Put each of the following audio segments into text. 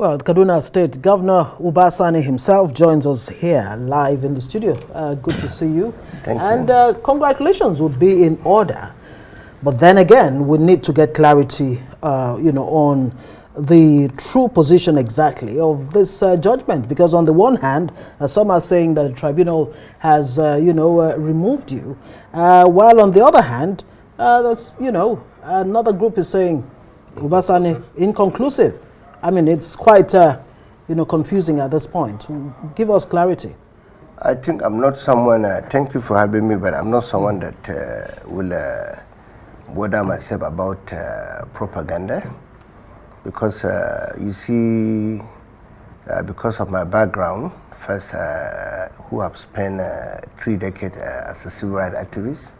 Well, Kaduna State Governor Uba Sani himself joins us here live in the studio. Good to see you. Thank you. And congratulations would be in order. But then again, we need to get clarity, on the true position exactly of this judgment. Because on the one hand, some are saying that the tribunal has, removed you. While on the other hand, there's, another group is saying Uba Sani inconclusive. I mean, it's quite, confusing at this point. Give us clarity. I think I'm not someone, thank you for having me, but I'm not someone that will bother myself about propaganda. Because, you see, because of my background, first, who have spent 3 decades as a civil rights activist,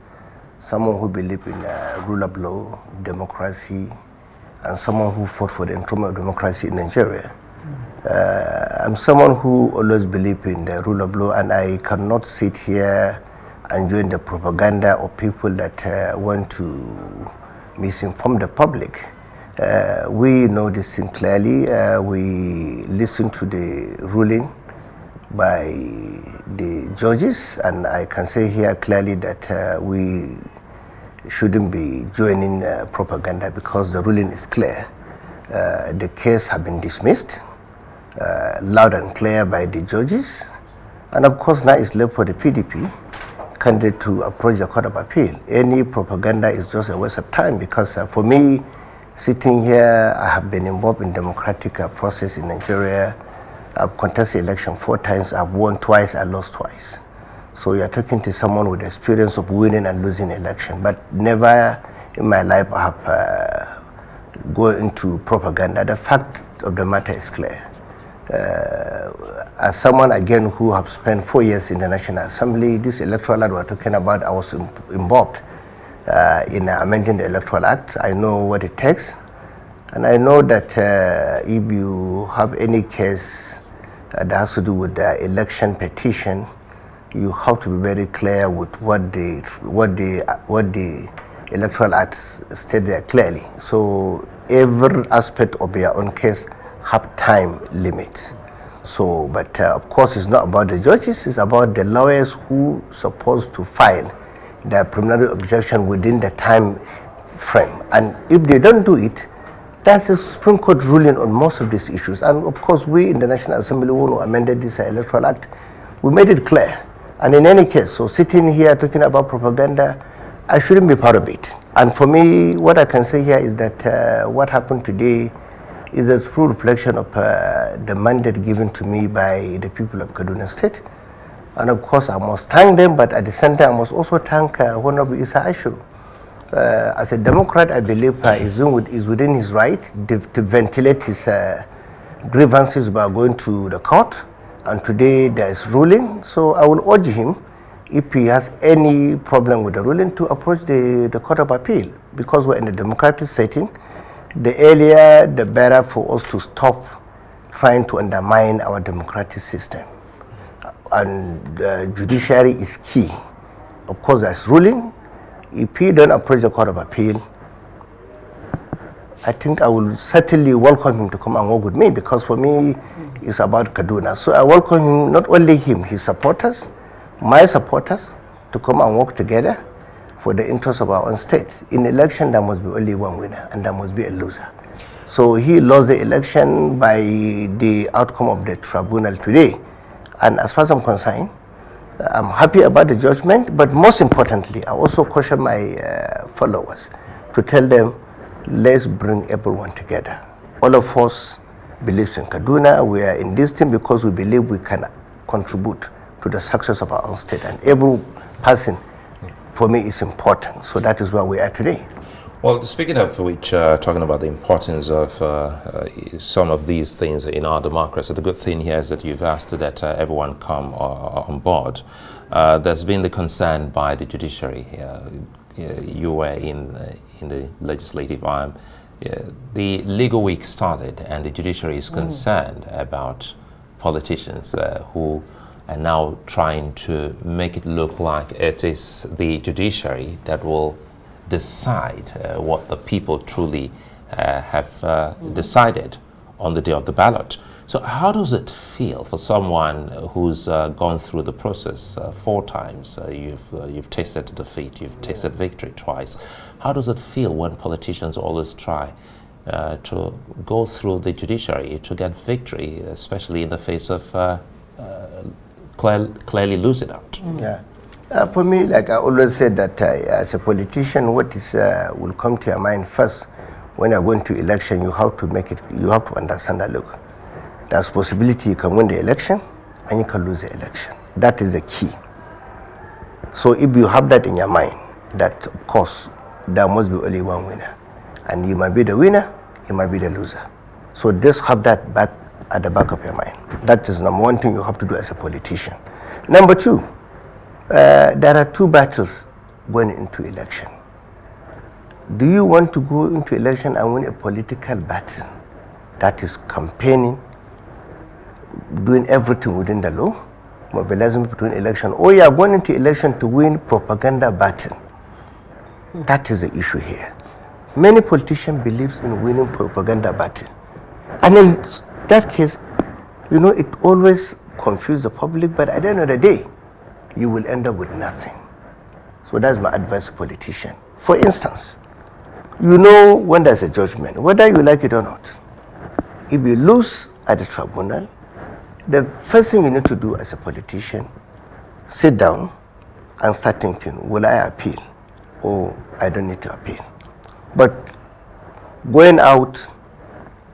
someone who believes in rule of law, democracy, and someone who fought for the internal democracy in Nigeria. I'm someone who always believes in the rule of law, and I cannot sit here and join the propaganda of people that want to misinform the public. We know this thing clearly. We listen to the ruling by the judges, and I can say here clearly that we shouldn't be joining propaganda because the ruling is clear. The case has been dismissed loud and clear by the judges, and of course now it's left for the PDP candidate to approach the Court of Appeal. Any propaganda is just a waste of time because for me, sitting here, I have been involved in democratic process in Nigeria. I've contested election 4 times, I've won twice, I lost twice. So you're talking to someone with experience of winning and losing election, but never in my life I have gone into propaganda. The fact of the matter is clear. As someone again who have spent 4 years in the National Assembly, this electoral act we're talking about, I was involved in amending the Electoral Act. I know what it takes, and I know that if you have any case that has to do with the election petition, you have to be very clear with what the Electoral Act states there clearly. So every aspect of your own case have time limits. So, but of course, it's not about the judges; it's about the lawyers who supposed to file their preliminary objection within the time frame. And if they don't do it, that's a Supreme Court ruling on most of these issues. And of course, we in the National Assembly, when we amended this Electoral Act, we made it clear. And in any case, so sitting here talking about propaganda, I shouldn't be part of it. And for me, what I can say here is that what happened today is a true reflection of the mandate given to me by the people of Kaduna State. And of course, I must thank them, but at the same time, I must also thank Honorable Isah Ashiru. As a Democrat, I believe is within his right to ventilate his grievances by going to the court. And today there is ruling, so I will urge him, if he has any problem with the ruling, to approach the Court of Appeal, because we're in a democratic setting. The earlier, the better for us to stop trying to undermine our democratic system. And the judiciary is key. Of course, there's ruling. If he don't approach the Court of Appeal, I think I will certainly welcome him to come and work with me, because for me, it's about Kaduna. So I welcome him, not only him, his supporters, my supporters, to come and work together for the interests of our own state. In election, there must be only one winner, and there must be a loser. So he lost the election by the outcome of the tribunal today. And as far as I'm concerned, I'm happy about the judgment, but most importantly, I also caution my followers to tell them, let's bring everyone together. All of us believe in Kaduna. We are in this team because we believe we can contribute to the success of our own state, and every person, for me, is important. So that is where we are today. Well, speaking of which, talking about the importance of some of these things in our democracy, the good thing here is that you've asked that everyone come on board. There's been the concern by the judiciary. You were in the legislative arm. The legal week started, and the judiciary is concerned about politicians who are now trying to make it look like it is the judiciary that will decide what the people truly have decided on the day of the ballot. So how does it feel for someone who's gone through the process 4 times? You've tasted defeat, you've tasted victory twice. How does it feel when politicians always try to go through the judiciary to get victory, especially in the face of clearly losing out? Yeah. For me, like I always said that as a politician, what is will come to your mind first when you're going to election, you have to make it, you have to understand that, look, there's possibility you can win the election and you can lose the election. That is the key. So if you have that in your mind, that of course there must be only one winner, and you might be the winner, you might be the loser. So just have that back at the back of your mind. That is number one thing you have to do as a politician. Number two, there are 2 battles going into election. Do you want to go into election and win a political battle, that is campaigning, doing everything within the law, mobilizing between election, or you are going into election to win propaganda battle? That is the issue here. Many politicians believe in winning propaganda battle, and in that case, you know, it always confuses the public, but at the end of the day, you will end up with nothing. So that's my advice to politicians. For instance, you know when there's a judgment, whether you like it or not. If you lose at the tribunal, the first thing you need to do as a politician, sit down and start thinking, will I appeal or I don't need to appeal? But going out,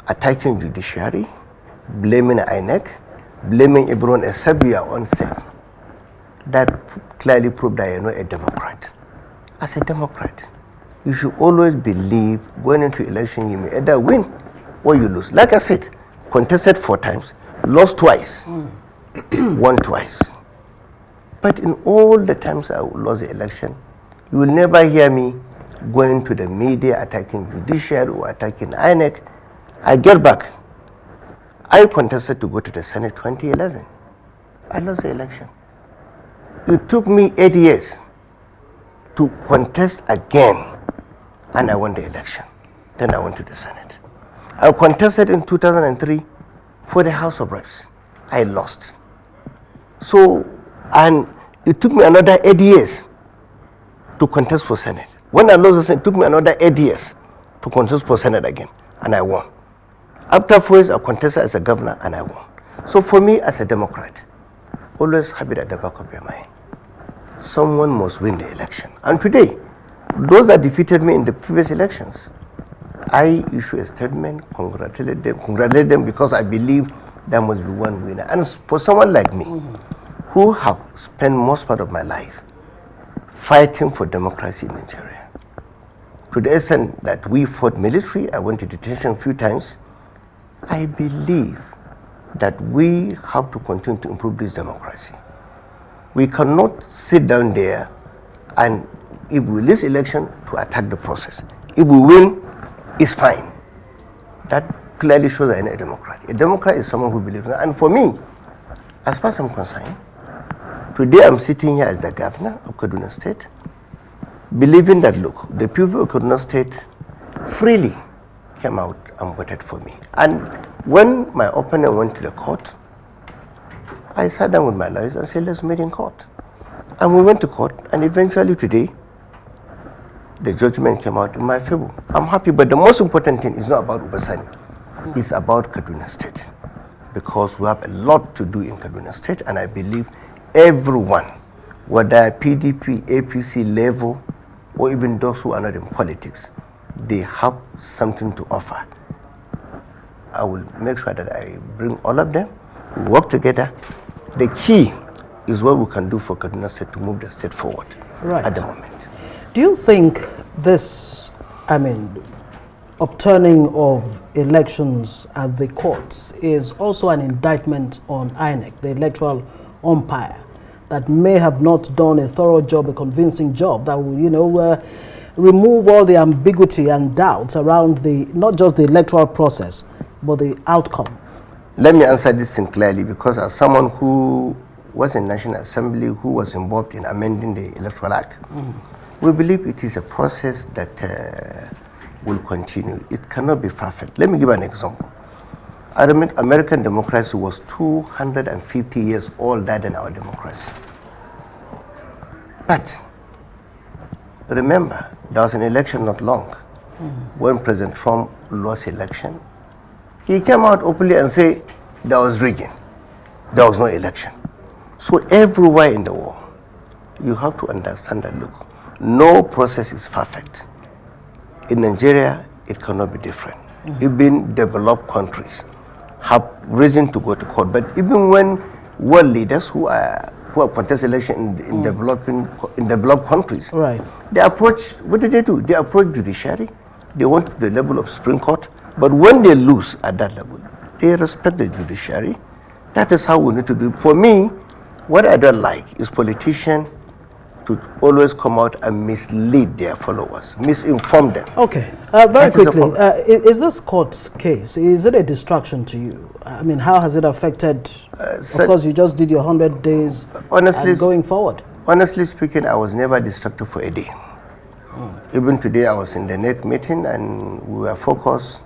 attacking judiciary, blaming INEC, blaming everyone except your own self, that clearly proves that you're not a Democrat. As a Democrat, you should always believe going into election you may either win or you lose. Like I said, contested 4 times, lost twice, won twice. But in all the times I lost the election, you will never hear me going to the media attacking judiciary or attacking INEC. I get back. I contested to go to the Senate 2011. I lost the election. It took me 8 years to contest again, and I won the election. Then I went to the Senate. I contested in 2003 for the House of Reps. I lost. So, and it took me another 8 years to contest for Senate. When I lost the Senate, it took me another 8 years to contest for Senate again, and I won. After 4 years, I contested as a governor, and I won. So for me, as a Democrat, always have it at the back of your mind. Someone must win the election. And today, those that defeated me in the previous elections, I issue a statement, congratulate them because I believe there must be one winner. And for someone like me, who have spent most part of my life fighting for democracy in Nigeria, to the extent that we fought military, I went to detention a few times, I believe that we have to continue to improve this democracy. We cannot sit down there and, if we lose election, to attack the process. If we win, it's fine. That clearly shows that I'm a Democrat. A Democrat is someone who believes in that. And for me, as far as I'm concerned, today I'm sitting here as the governor of Kaduna State, believing that, look, the people of Kaduna State freely came out and voted for me. And when my opponent went to the court, I sat down with my lawyers and said, let's meet in court. And we went to court, and eventually today, the judgment came out in my favor. I'm happy, but the most important thing is not about Uba Sani. It's about Kaduna State. Because we have a lot to do in Kaduna State, and I believe everyone, whether PDP, APC level, or even those who are not in politics, they have something to offer. I will make sure that I bring all of them, we work together. The key is what we can do for Kaduna State to move the state forward at the moment. Do you think this, upturning of elections at the courts is also an indictment on INEC, the electoral umpire, that may have not done a thorough job, a convincing job that will, remove all the ambiguity and doubts around not just the electoral process, but the outcome? Let me answer this thing clearly, because as someone who was in National Assembly, who was involved in amending the Electoral Act, we believe it is a process that will continue. It cannot be perfect. Let me give an example. American democracy was 250 years older than our democracy. But remember, there was an election not long when President Trump lost election. He came out openly and said there was rigging. There was no election. So everywhere in the world, you have to understand that, look, no process is perfect. In Nigeria, it cannot be different. Even developed countries have reason to go to court. But even when world leaders who contest election in developed countries, right, they approach, what do? They approach judiciary. They want to the level of Supreme Court. But when they lose at that level, they respect the judiciary. That is how we need to do it. For me, what I don't like is politicians to always come out and mislead their followers, misinform them. Okay, very quickly, is this court case, is it a distraction to you? I mean, how has it affected, of course, you just did your 100 days honestly, and going forward? Honestly speaking, I was never distracted for a day. Even today, I was in the NEC meeting and we were focused,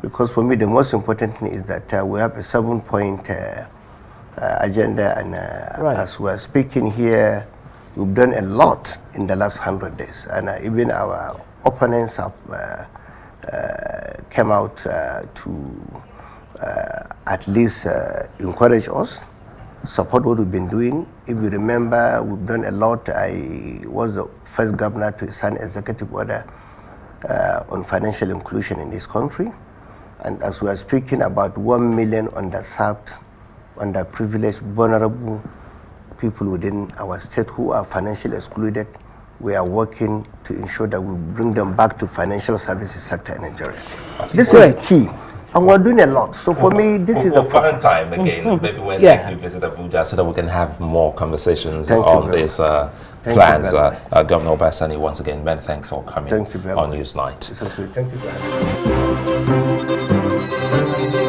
because for me, the most important thing is that we have a 7-point agenda, and right, as we are speaking here, we've done a lot in the last 100 days, and even our opponents have came out to at least encourage us, support what we've been doing. If you remember, we've done a lot. I was the first governor to sign executive order on financial inclusion in this country, and as we are speaking, about 1 million underserved, underprivileged, vulnerable people within our state who are financially excluded, we are working to ensure that we bring them back to financial services sector in Nigeria. This is key, and we're doing a lot. So for me, this is a fun time again. Maybe when next you visit Abuja, so that we can have more conversations on these plans. Governor Uba Sani, once again, many thanks for coming on Newsnight. Thank you very much.